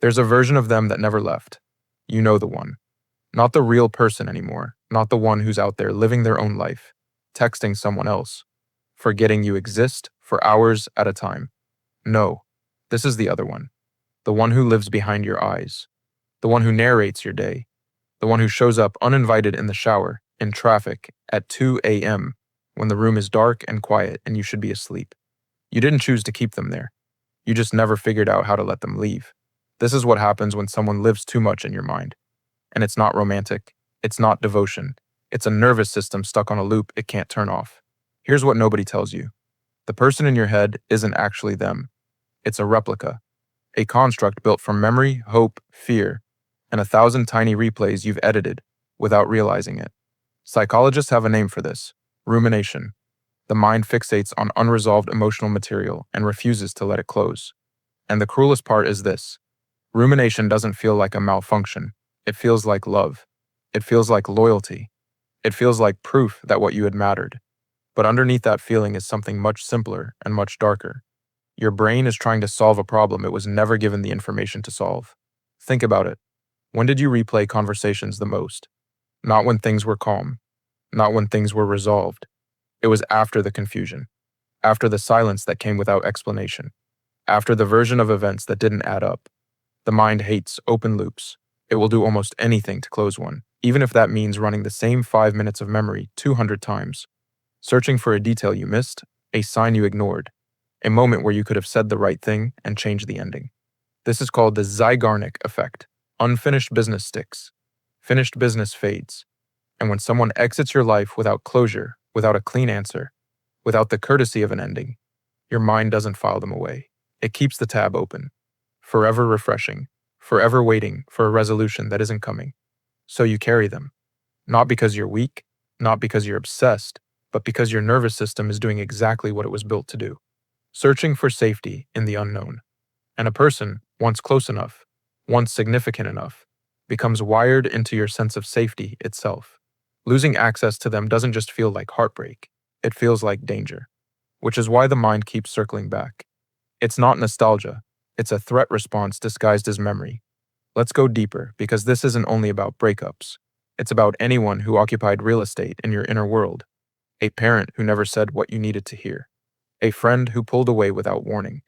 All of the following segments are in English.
There's a version of them that never left. You know the one. Not the real person anymore, not the one who's out there living their own life, texting someone else, forgetting you exist for hours at a time. No, this is the other one. The one who lives behind your eyes. The one who narrates your day. The one who shows up uninvited in the shower, in traffic, at 2 a.m., when the room is dark and quiet and you should be asleep. You didn't choose to keep them there. You just never figured out how to let them leave. This is what happens when someone lives too much in your mind. And it's not romantic. It's not devotion. It's a nervous system stuck on a loop it can't turn off. Here's what nobody tells you. The person in your head isn't actually them. It's a replica, a construct built from memory, hope, fear, and 1,000 tiny replays you've edited without realizing it. Psychologists have a name for this: rumination. The mind fixates on unresolved emotional material and refuses to let it close. And the cruelest part is this: rumination doesn't feel like a malfunction. It feels like love. It feels like loyalty. It feels like proof that what you had mattered. But underneath that feeling is something much simpler and much darker. Your brain is trying to solve a problem it was never given the information to solve. Think about it. When did you replay conversations the most? Not when things were calm. Not when things were resolved. It was after the confusion. After the silence that came without explanation. After the version of events that didn't add up. The mind hates open loops. It will do almost anything to close one, even if that means running the same 5 minutes of memory 200 times. Searching for a detail you missed, a sign you ignored, a moment where you could have said the right thing and changed the ending. This is called the Zygarnik effect. Unfinished business sticks. Finished business fades. And when someone exits your life without closure, without a clean answer, without the courtesy of an ending, your mind doesn't file them away. It keeps the tab open, forever refreshing, forever waiting for a resolution that isn't coming. So you carry them. Not because you're weak, not because you're obsessed, but because your nervous system is doing exactly what it was built to do. Searching for safety in the unknown. And a person, once close enough, once significant enough, becomes wired into your sense of safety itself. Losing access to them doesn't just feel like heartbreak, it feels like danger. Which is why the mind keeps circling back. It's not nostalgia, it's a threat response disguised as memory. Let's go deeper, because this isn't only about breakups. It's about anyone who occupied real estate in your inner world. A parent who never said what you needed to hear. A friend who pulled away without warning.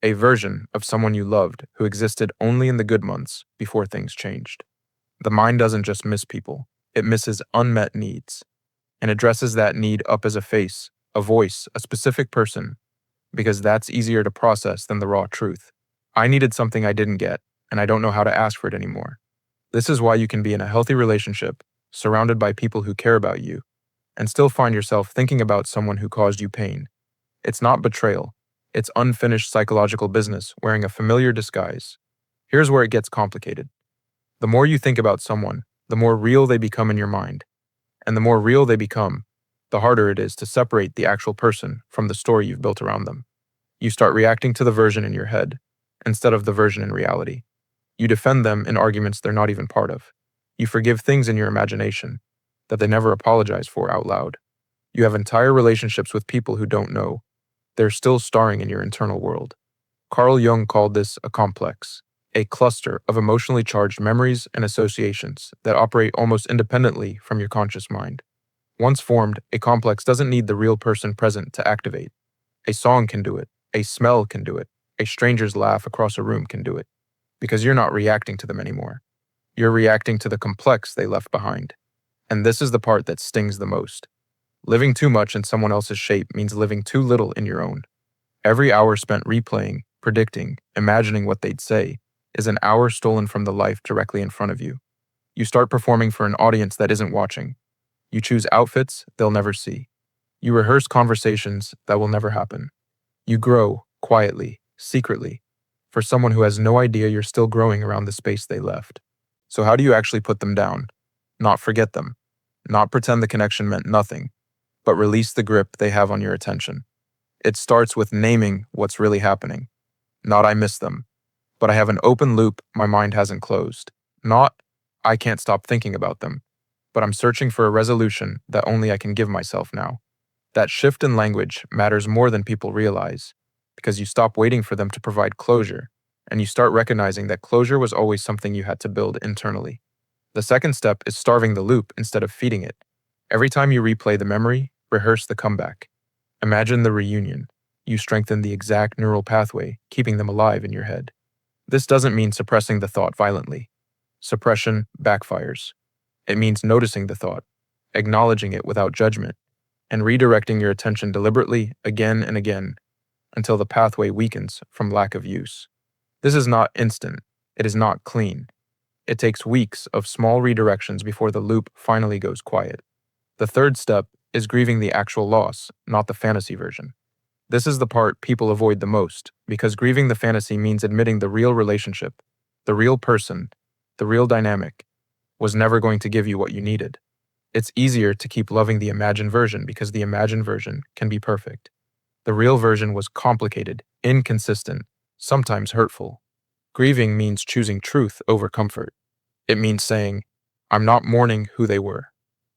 A version of someone you loved who existed only in the good months before things changed. The mind doesn't just miss people, it misses unmet needs, and addresses that need up as a face, a voice, a specific person, because that's easier to process than the raw truth. I needed something I didn't get, and I don't know how to ask for it anymore. This is why you can be in a healthy relationship, surrounded by people who care about you, and still find yourself thinking about someone who caused you pain. It's not betrayal. It's unfinished psychological business wearing a familiar disguise. Here's where it gets complicated. The more you think about someone, the more real they become in your mind. And the more real they become, the harder it is to separate the actual person from the story you've built around them. You start reacting to the version in your head, instead of the version in reality. You defend them in arguments they're not even part of. You forgive things in your imagination that they never apologize for out loud. You have entire relationships with people who don't know. They're still starring in your internal world. Carl Jung called this a complex, a cluster of emotionally charged memories and associations that operate almost independently from your conscious mind. Once formed, a complex doesn't need the real person present to activate. A song can do it, a smell can do it, a stranger's laugh across a room can do it, because you're not reacting to them anymore. You're reacting to the complex they left behind. And this is the part that stings the most. Living too much in someone else's shape means living too little in your own. Every hour spent replaying, predicting, imagining what they'd say is an hour stolen from the life directly in front of you. You start performing for an audience that isn't watching. You choose outfits they'll never see. You rehearse conversations that will never happen. You grow, quietly, secretly, for someone who has no idea you're still growing around the space they left. So how do you actually put them down? Not forget them. Not pretend the connection meant nothing, but release the grip they have on your attention. It starts with naming what's really happening. Not I miss them, but I have an open loop my mind hasn't closed. Not I can't stop thinking about them, but I'm searching for a resolution that only I can give myself now. That shift in language matters more than people realize, because you stop waiting for them to provide closure, and you start recognizing that closure was always something you had to build internally. The second step is starving the loop instead of feeding it. Every time you replay the memory, rehearse the comeback. Imagine the reunion. You strengthen the exact neural pathway, keeping them alive in your head. This doesn't mean suppressing the thought violently. Suppression backfires. It means noticing the thought, acknowledging it without judgment, and redirecting your attention deliberately again and again until the pathway weakens from lack of use. This is not instant. It is not clean. It takes weeks of small redirections before the loop finally goes quiet. The third step is grieving the actual loss, not the fantasy version. This is the part people avoid the most, because grieving the fantasy means admitting the real relationship, the real person, the real dynamic, was never going to give you what you needed. It's easier to keep loving the imagined version because the imagined version can be perfect. The real version was complicated, inconsistent, sometimes hurtful. Grieving means choosing truth over comfort. It means saying, I'm not mourning who they were.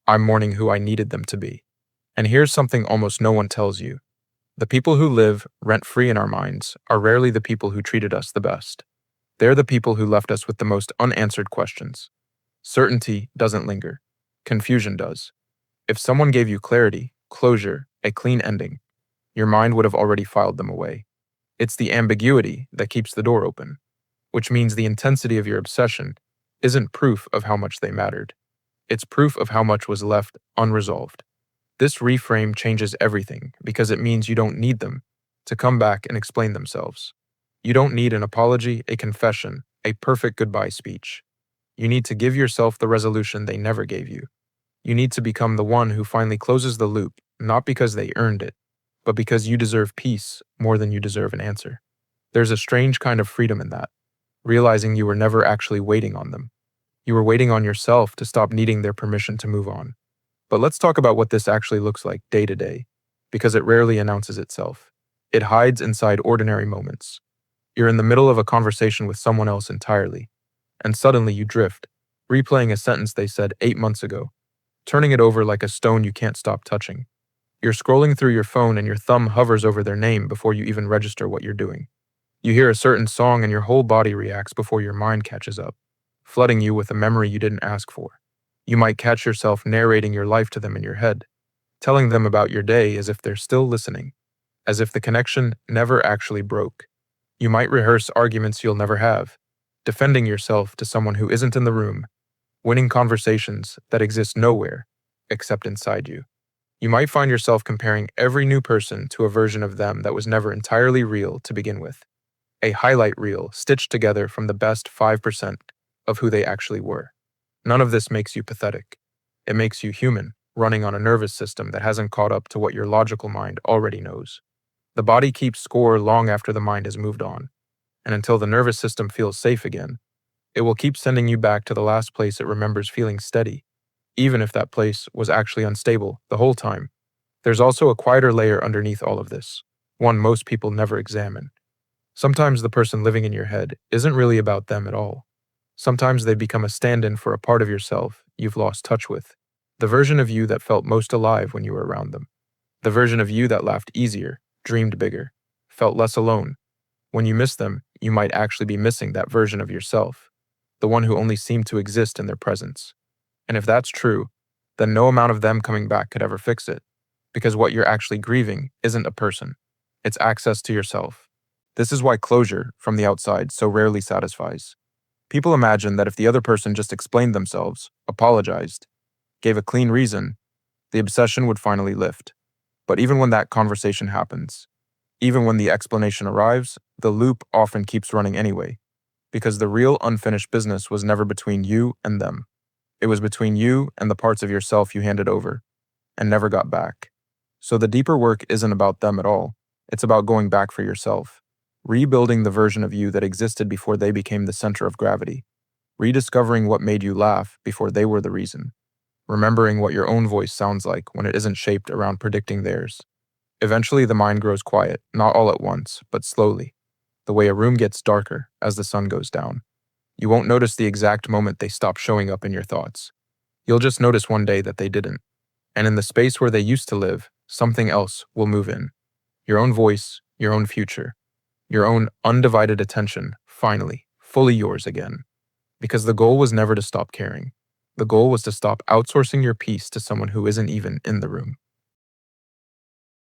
I'm mourning who I needed them to be. And here's something almost no one tells you. The people who live rent-free in our minds are rarely the people who treated us the best. They're the people who left us with the most unanswered questions. Certainty doesn't linger. Confusion does. If someone gave you clarity, closure, a clean ending, your mind would have already filed them away. It's the ambiguity that keeps the door open, which means the intensity of your obsession isn't proof of how much they mattered. It's proof of how much was left unresolved. This reframe changes everything because it means you don't need them to come back and explain themselves. You don't need an apology, a confession, a perfect goodbye speech. You need to give yourself the resolution they never gave you. You need to become the one who finally closes the loop, not because they earned it, but because you deserve peace more than you deserve an answer. There's a strange kind of freedom in that, realizing you were never actually waiting on them. You were waiting on yourself to stop needing their permission to move on. But let's talk about what this actually looks like day to day, because it rarely announces itself. It hides inside ordinary moments. You're in the middle of a conversation with someone else entirely, and suddenly you drift, replaying a sentence they said 8 months ago, turning it over like a stone you can't stop touching. You're scrolling through your phone and your thumb hovers over their name before you even register what you're doing. You hear a certain song and your whole body reacts before your mind catches up, flooding you with a memory you didn't ask for. You might catch yourself narrating your life to them in your head, telling them about your day as if they're still listening, as if the connection never actually broke. You might rehearse arguments you'll never have, defending yourself to someone who isn't in the room, winning conversations that exist nowhere except inside you. You might find yourself comparing every new person to a version of them that was never entirely real to begin with, a highlight reel stitched together from the best 5% of who they actually were. None of this makes you pathetic. It makes you human, running on a nervous system that hasn't caught up to what your logical mind already knows. The body keeps score long after the mind has moved on, and until the nervous system feels safe again, it will keep sending you back to the last place it remembers feeling steady, even if that place was actually unstable the whole time. There's also a quieter layer underneath all of this, one most people never examine. Sometimes the person living in your head isn't really about them at all. Sometimes they become a stand-in for a part of yourself you've lost touch with, the version of you that felt most alive when you were around them, the version of you that laughed easier, dreamed bigger, felt less alone. When you miss them, you might actually be missing that version of yourself, the one who only seemed to exist in their presence. And if that's true, then no amount of them coming back could ever fix it, because what you're actually grieving isn't a person, it's access to yourself. This is why closure, from the outside, so rarely satisfies. People imagine that if the other person just explained themselves, apologized, gave a clean reason, the obsession would finally lift. But even when that conversation happens, even when the explanation arrives, the loop often keeps running anyway, because the real unfinished business was never between you and them. It was between you and the parts of yourself you handed over and never got back. So the deeper work isn't about them at all. It's about going back for yourself, rebuilding the version of you that existed before they became the center of gravity, rediscovering what made you laugh before they were the reason, remembering what your own voice sounds like when it isn't shaped around predicting theirs. Eventually, the mind grows quiet, not all at once, but slowly, the way a room gets darker as the sun goes down. You won't notice the exact moment they stop showing up in your thoughts. You'll just notice one day that they didn't. And in the space where they used to live, something else will move in. Your own voice, your own future, your own undivided attention finally, fully yours again. Because the goal was never to stop caring. The goal was to stop outsourcing your peace to someone who isn't even in the room.